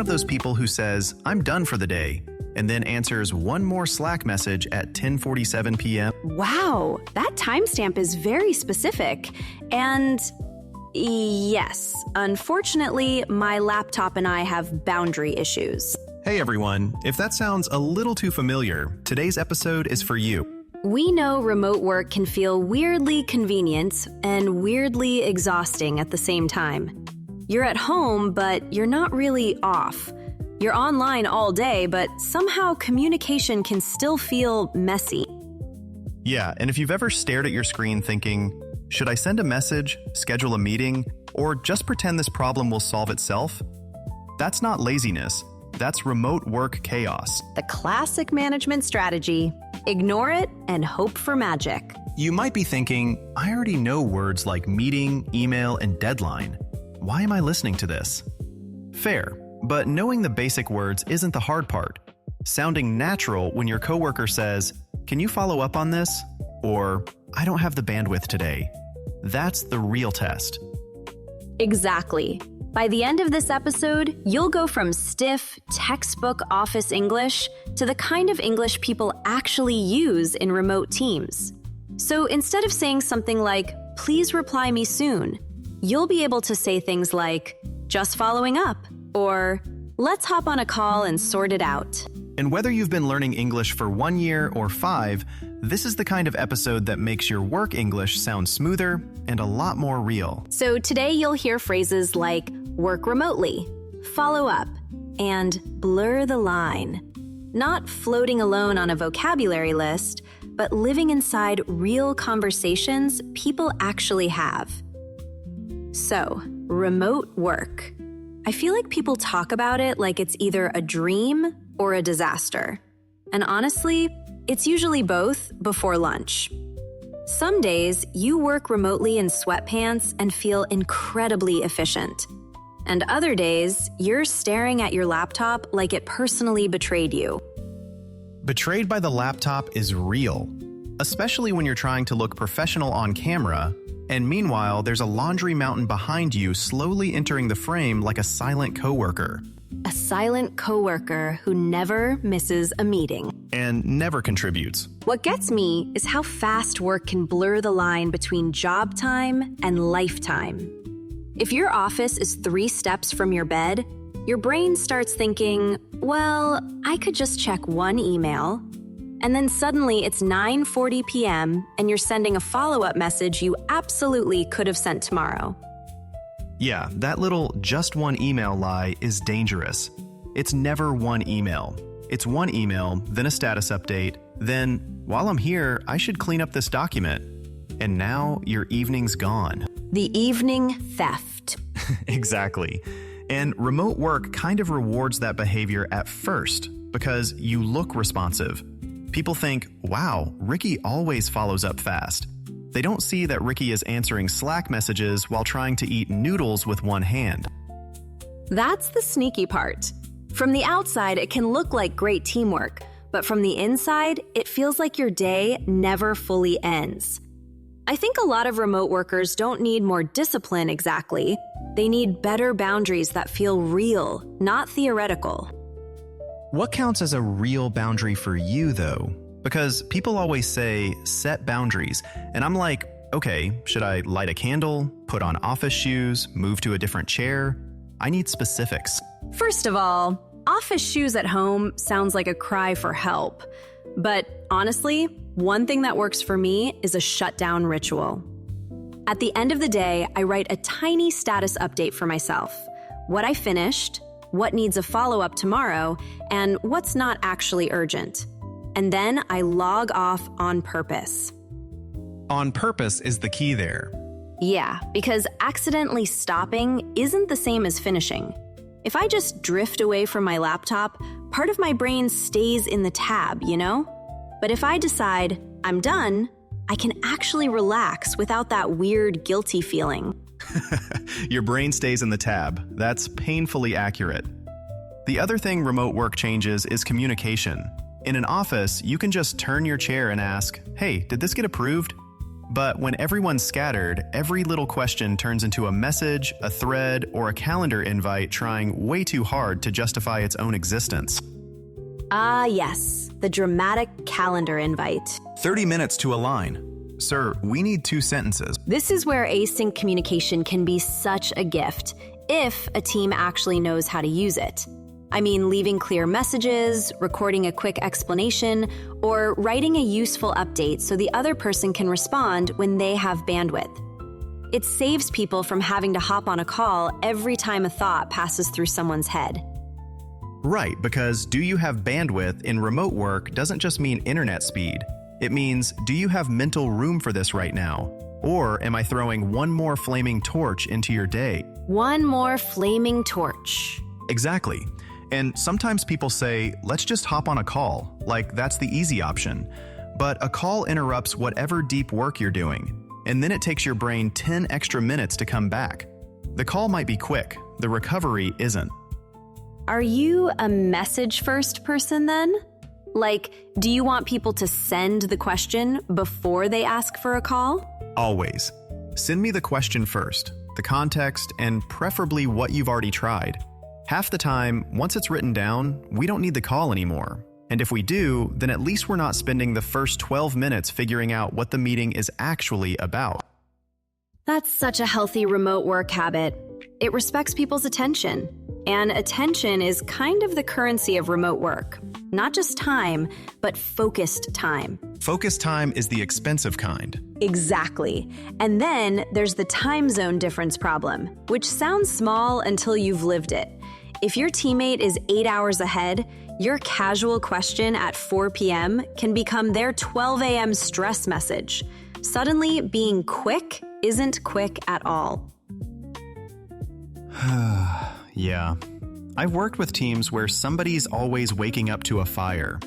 one of those people who says, "I'm done for the day," and then answers one more Slack message at 10:47 p.m.? Wow, that timestamp is very specific. And yes, unfortunately, my laptop and I have boundary issues. Hey everyone, if that sounds a little too familiar, today's episode is for you. We know remote work can feel weirdly convenient and weirdly exhausting at the same time. You're at home, but you're not really off. You're online all day, but somehow communication can still feel messy. Yeah, and if you've ever stared at your screen thinking, should I send a message, schedule a meeting, or just pretend this problem will solve itself? That's not laziness. That's remote work chaos. The classic management strategy: ignore it and hope for magic. You might be thinking, I already know words like meeting, email, and deadline. Why am I listening to this? Fair, but knowing the basic words isn't the hard part. Sounding natural when your coworker says, "Can you follow up on this?" Or, "I don't have the bandwidth today." That's the real test. Exactly. By the end of this episode, you'll go from stiff, textbook office English to the kind of English people actually use in remote teams. So instead of saying something like, "Please reply me soon," you'll be able to say things like, "Just following up," or "Let's hop on a call and sort it out." And whether you've been learning English for 1 year or 5, this is the kind of episode that makes your work English sound smoother and a lot more real. So today you'll hear phrases like work remotely, follow up, and blur the line. Not floating alone on a vocabulary list, but living inside real conversations people actually have. So, remote work. I feel like people talk about it like it's either a dream or a disaster. And honestly, it's usually both before lunch. Some days, you work remotely in sweatpants and feel incredibly efficient. And other days, you're staring at your laptop like it personally betrayed you. Betrayed by the laptop is real, especially when you're trying to look professional on camera, and meanwhile, there's a laundry mountain behind you slowly entering the frame like a silent coworker. A silent coworker who never misses a meeting. And never contributes. What gets me is how fast work can blur the line between job time and lifetime. If your office is 3 steps from your bed, your brain starts thinking, well, I could just check one email. And then suddenly it's 9:40 p.m. and you're sending a follow-up message you absolutely could have sent tomorrow. Yeah, that little just one email lie is dangerous. It's never one email. It's one email, then a status update, then, while I'm here, I should clean up this document. And now your evening's gone. The evening theft. Exactly. And remote work kind of rewards that behavior at first because you look responsive. People think, wow, Ricky always follows up fast. They don't see that Ricky is answering Slack messages while trying to eat noodles with one hand. That's the sneaky part. From the outside, it can look like great teamwork, but from the inside, it feels like your day never fully ends. I think a lot of remote workers don't need more discipline exactly. They need better boundaries that feel real, not theoretical. What counts as a real boundary for you, though? Because people always say, set boundaries. And I'm like, okay, should I light a candle, put on office shoes, move to a different chair? I need specifics. First of all, office shoes at home sounds like a cry for help. But honestly, one thing that works for me is a shutdown ritual. At the end of the day, I write a tiny status update for myself. What I finished, what needs a follow-up tomorrow, and what's not actually urgent. And then I log off on purpose. On purpose is the key there. Yeah, because accidentally stopping isn't the same as finishing. If I just drift away from my laptop, part of my brain stays in the tab, you know? But if I decide, I'm done, I can actually relax without that weird, guilty feeling. Your brain stays in the tab. That's painfully accurate. The other thing remote work changes is communication. In an office, you can just turn your chair and ask, hey, did this get approved? But when everyone's scattered, every little question turns into a message, a thread, or a calendar invite trying way too hard to justify its own existence. Ah, yes, the dramatic calendar invite. 30 minutes to align. Sir, we need 2 sentences. This is where async communication can be such a gift, if a team actually knows how to use it. I mean, leaving clear messages, recording a quick explanation, or writing a useful update so the other person can respond when they have bandwidth. It saves people from having to hop on a call every time a thought passes through someone's head. Right, because do you have bandwidth in remote work doesn't just mean internet speed. It means, do you have mental room for this right now? Or am I throwing one more flaming torch into your day? One more flaming torch. Exactly. And sometimes people say, let's just hop on a call, like that's the easy option. But a call interrupts whatever deep work you're doing, and then it takes your brain 10 extra minutes to come back. The call might be quick, the recovery isn't. Are you a message-first person then? Like, do you want people to send the question before they ask for a call? Always. Send me the question first, the context, and preferably what you've already tried. Half the time, once it's written down, we don't need the call anymore. And if we do, then at least we're not spending the first 12 minutes figuring out what the meeting is actually about. That's such a healthy remote work habit. It respects people's attention. And attention is kind of the currency of remote work. Not just time, but focused time. Focused time is the expensive kind. Exactly. And then there's the time zone difference problem, which sounds small until you've lived it. If your teammate is 8 hours ahead, your casual question at 4 p.m. can become their 12 a.m. stress message. Suddenly, being quick isn't quick at all. Yeah. I've worked with teams where somebody's always waking up to a fire.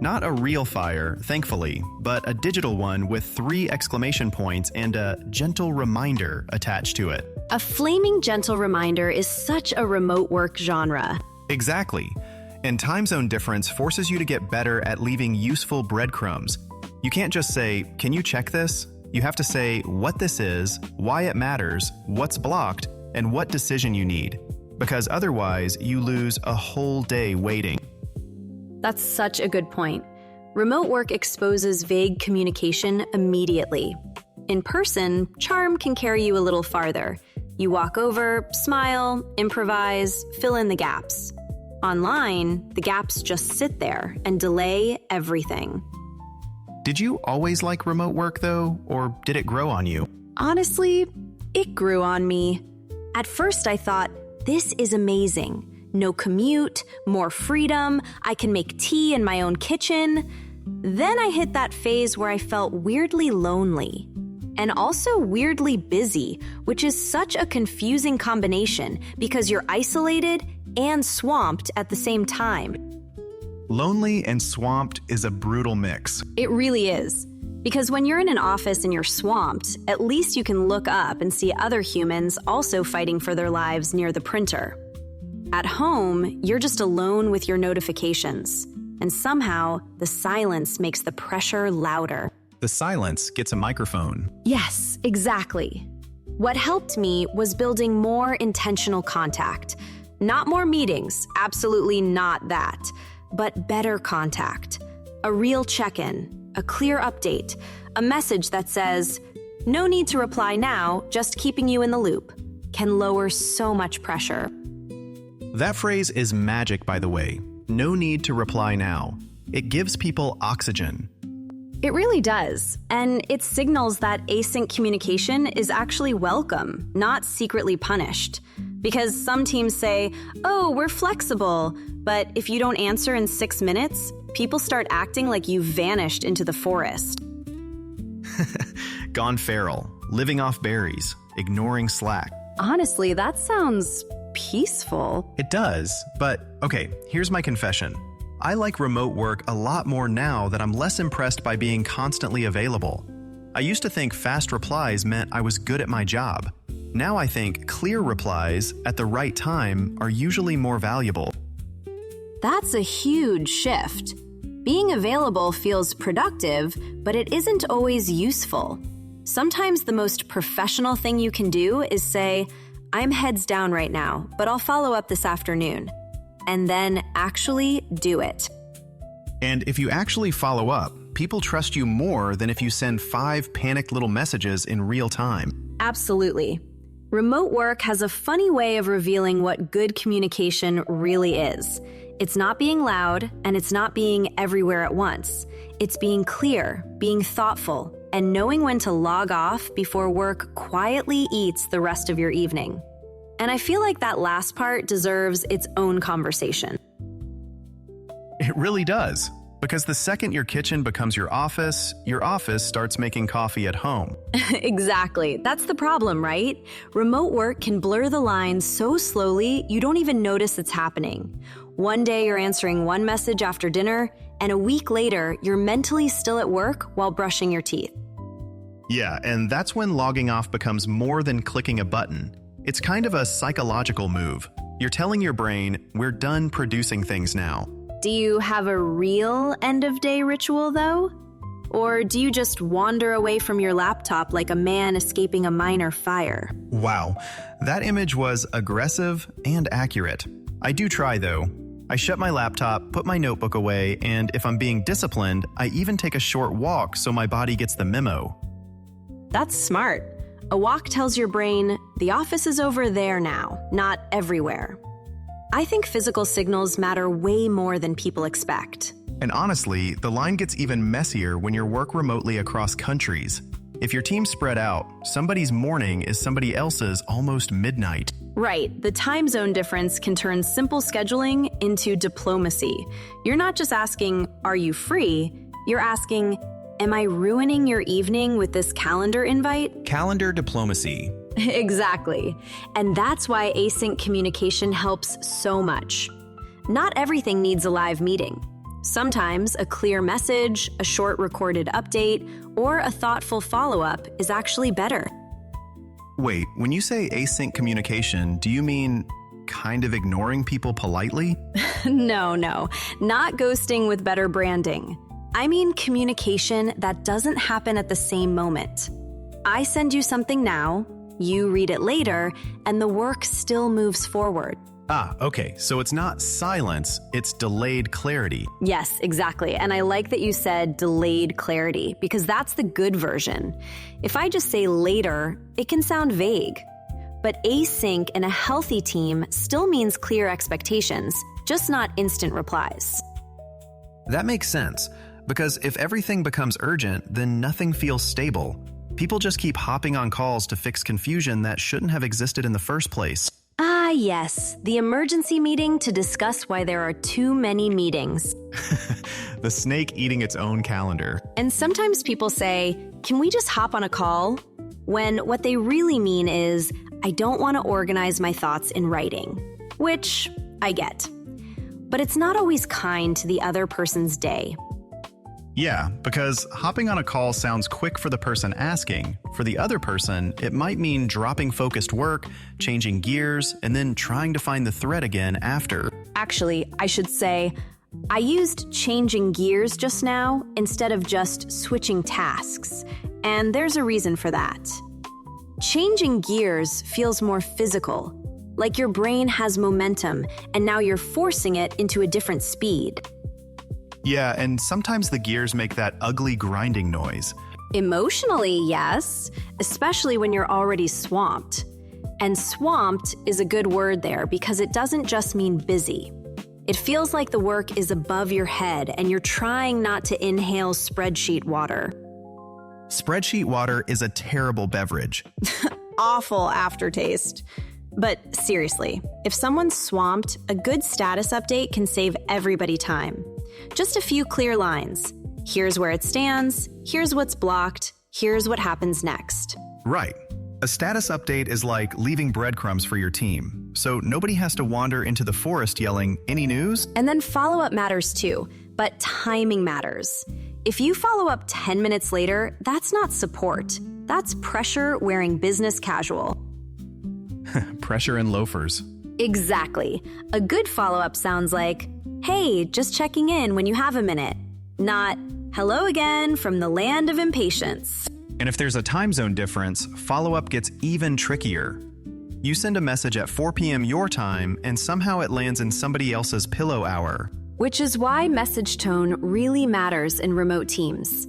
Not a real fire, thankfully, but a digital one with 3 exclamation points and a gentle reminder attached to it. A flaming gentle reminder is such a remote work genre. Exactly. And time zone difference forces you to get better at leaving useful breadcrumbs. You can't just say, "Can you check this?" You have to say what this is, why it matters, what's blocked, and what decision you need. Because otherwise, you lose a whole day waiting. That's such a good point. Remote work exposes vague communication immediately. In person, charm can carry you a little farther. You walk over, smile, improvise, fill in the gaps. Online, the gaps just sit there and delay everything. Did you always like remote work, though, or did it grow on you? Honestly, it grew on me. At first, I thought, this is amazing. No commute, more freedom, I can make tea in my own kitchen. Then I hit that phase where I felt weirdly lonely. And also weirdly busy, which is such a confusing combination because you're isolated and swamped at the same time. Lonely and swamped is a brutal mix. It really is. Because when you're in an office and you're swamped, at least you can look up and see other humans also fighting for their lives near the printer. At home, you're just alone with your notifications. And somehow, the silence makes the pressure louder. The silence gets a microphone. Yes, exactly. What helped me was building more intentional contact. Not more meetings, absolutely not that, but better contact. A real check-in. A clear update, a message that says, "No need to reply now, just keeping you in the loop," can lower so much pressure. That phrase is magic, by the way. No need to reply now. It gives people oxygen. It really does, and it signals that async communication is actually welcome, not secretly punished. Because some teams say, "Oh, we're flexible," but if you don't answer in 6 minutes, people start acting like you vanished into the forest. Gone feral, living off berries, ignoring Slack. Honestly, that sounds peaceful. It does, but okay, here's my confession. I like remote work a lot more now that I'm less impressed by being constantly available. I used to think fast replies meant I was good at my job. Now I think clear replies at the right time are usually more valuable. That's a huge shift. Being available feels productive, but it isn't always useful. Sometimes the most professional thing you can do is say, "I'm heads down right now, but I'll follow up this afternoon." And then actually do it. And if you actually follow up, people trust you more than if you send 5 panicked little messages in real time. Absolutely. Remote work has a funny way of revealing what good communication really is. It's not being loud, and it's not being everywhere at once. It's being clear, being thoughtful, and knowing when to log off before work quietly eats the rest of your evening. And I feel like that last part deserves its own conversation. It really does. Because the second your kitchen becomes your office starts making coffee at home. Exactly. That's the problem, right? Remote work can blur the lines so slowly you don't even notice it's happening. One day you're answering one message after dinner, and a week later you're mentally still at work while brushing your teeth. Yeah, and that's when logging off becomes more than clicking a button. It's kind of a psychological move. You're telling your brain, we're done producing things now. Do you have a real end-of-day ritual, though? Or do you just wander away from your laptop like a man escaping a minor fire? Wow, that image was aggressive and accurate. I do try, though. I shut my laptop, put my notebook away, and if I'm being disciplined, I even take a short walk so my body gets the memo. That's smart. A walk tells your brain, the office is over there now, not everywhere. I think physical signals matter way more than people expect. And honestly, the line gets even messier when you work remotely across countries. If your team's spread out, somebody's morning is somebody else's almost midnight. Right, the time zone difference can turn simple scheduling into diplomacy. You're not just asking, are you free? You're asking, am I ruining your evening with this calendar invite? Calendar diplomacy. Exactly. And that's why async communication helps so much. Not everything needs a live meeting. Sometimes a clear message, a short recorded update, or a thoughtful follow-up is actually better. Wait, when you say async communication, do you mean kind of ignoring people politely? No, not ghosting with better branding. I mean communication that doesn't happen at the same moment. I send you something now, you read it later, and the work still moves forward. Okay, so it's not silence, it's delayed clarity. Yes, exactly. And I like that you said delayed clarity, because that's the good version. If I just say later, it can sound vague. But async in a healthy team still means clear expectations, just not instant replies. That makes sense, because if everything becomes urgent, then nothing feels stable. People just keep hopping on calls to fix confusion that shouldn't have existed in the first place. Ah, yes, the emergency meeting to discuss why there are too many meetings. The snake eating its own calendar. And sometimes people say, can we just hop on a call? When what they really mean is, I don't want to organize my thoughts in writing, which I get. But it's not always kind to the other person's day. Yeah, because hopping on a call sounds quick for the person asking. For the other person, it might mean dropping focused work, changing gears, and then trying to find the thread again after. Actually, I should say, I used changing gears just now instead of just switching tasks, and there's a reason for that. Changing gears feels more physical, like your brain has momentum, and now you're forcing it into a different speed. Yeah, and sometimes the gears make that ugly grinding noise. Emotionally, yes, especially when you're already swamped. And swamped is a good word there because it doesn't just mean busy. It feels like the work is above your head and you're trying not to inhale spreadsheet water. Spreadsheet water is a terrible beverage. Awful aftertaste. But seriously, if someone's swamped, a good status update can save everybody time. Just a few clear lines. Here's where it stands, here's what's blocked, here's what happens next. Right. A status update is like leaving breadcrumbs for your team, so nobody has to wander into the forest yelling, "Any news?" And then follow-up matters too, but timing matters. If you follow up 10 minutes later, that's not support. That's pressure wearing business casual. Pressure and loafers. Exactly. A good follow-up sounds like, hey, just checking in when you have a minute. Not, hello again from the land of impatience. And if there's a time zone difference, follow-up gets even trickier. You send a message at 4 p.m. your time, and somehow it lands in somebody else's pillow hour. Which is why message tone really matters in remote teams.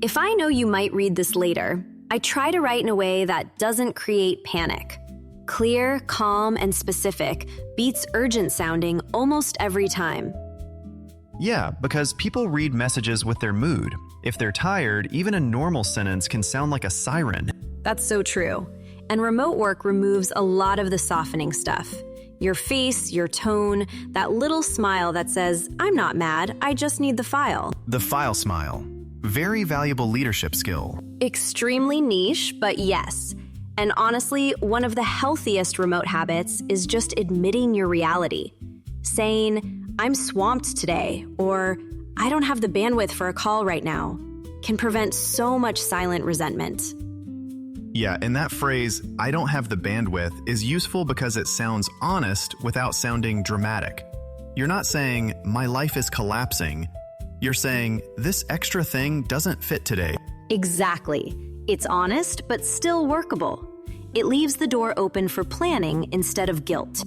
If I know you might read this later, I try to write in a way that doesn't create panic. Clear, calm, and specific beats urgent sounding almost every time. Yeah, because people read messages with their mood. If they're tired, even a normal sentence can sound like a siren. That's so true. And remote work removes a lot of the softening stuff. Your face, your tone, that little smile that says, "I'm not mad, I just need the file." The file smile. Very valuable leadership skill. Extremely niche, but yes. And honestly, one of the healthiest remote habits is just admitting your reality. Saying, "I'm swamped today," or "I don't have the bandwidth for a call right now," can prevent so much silent resentment. Yeah, and that phrase, "I don't have the bandwidth," is useful because it sounds honest without sounding dramatic. You're not saying, "My life is collapsing." You're saying, "This extra thing doesn't fit today." Exactly. It's honest, but still workable. It leaves the door open for planning instead of guilt.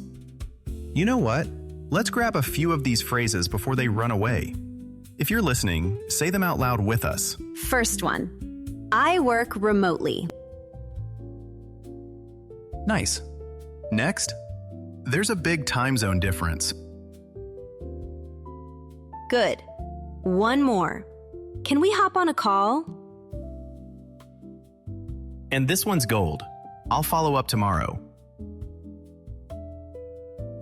You know what? Let's grab a few of these phrases before they run away. If you're listening, say them out loud with us. First one, I work remotely. Nice. Next, there's a big time zone difference. Good. One more. Can we hop on a call? And this one's gold. I'll follow up tomorrow.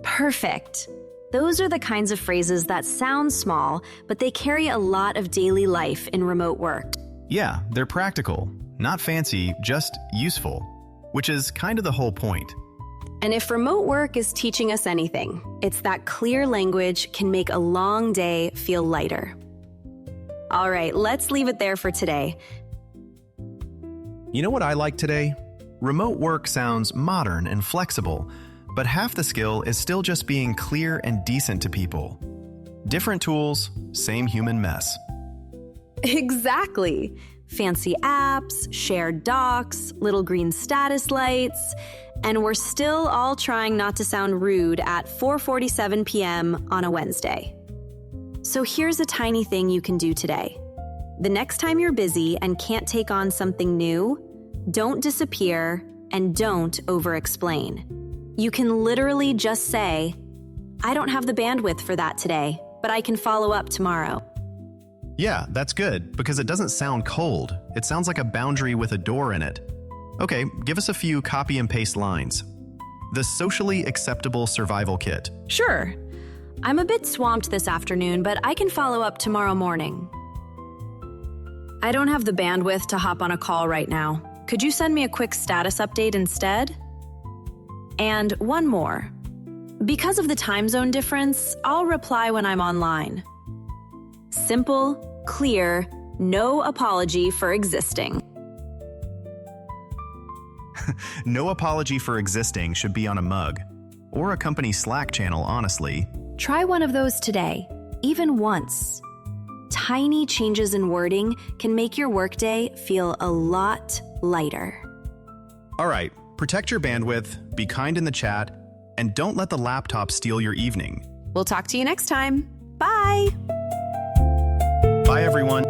Perfect. Those are the kinds of phrases that sound small, but they carry a lot of daily life in remote work. Yeah, they're practical, not fancy, just useful, which is kind of the whole point. And if remote work is teaching us anything, it's that clear language can make a long day feel lighter. All right, let's leave it there for today. You know what I like today? Remote work sounds modern and flexible, but half the skill is still just being clear and decent to people. Different tools, same human mess. Exactly. Fancy apps, shared docs, little green status lights, and we're still all trying not to sound rude at 4:47 p.m. on a Wednesday. So here's a tiny thing you can do today. The next time you're busy and can't take on something new, don't disappear and don't over-explain. You can literally just say, "I don't have the bandwidth for that today, but I can follow up tomorrow." Yeah, that's good, because it doesn't sound cold. It sounds like a boundary with a door in it. Okay, give us a few copy and paste lines. The socially acceptable survival kit. Sure. I'm a bit swamped this afternoon, but I can follow up tomorrow morning. I don't have the bandwidth to hop on a call right now. Could you send me a quick status update instead? And one more. Because of the time zone difference, I'll reply when I'm online. Simple, clear, no apology for existing. No apology for existing should be on a mug. Or a company Slack channel, honestly. Try one of those today, even once. Tiny changes in wording can make your workday feel a lot lighter. All right, protect your bandwidth, be kind in the chat, and don't let the laptop steal your evening. We'll talk to you next time. Bye! Bye, everyone.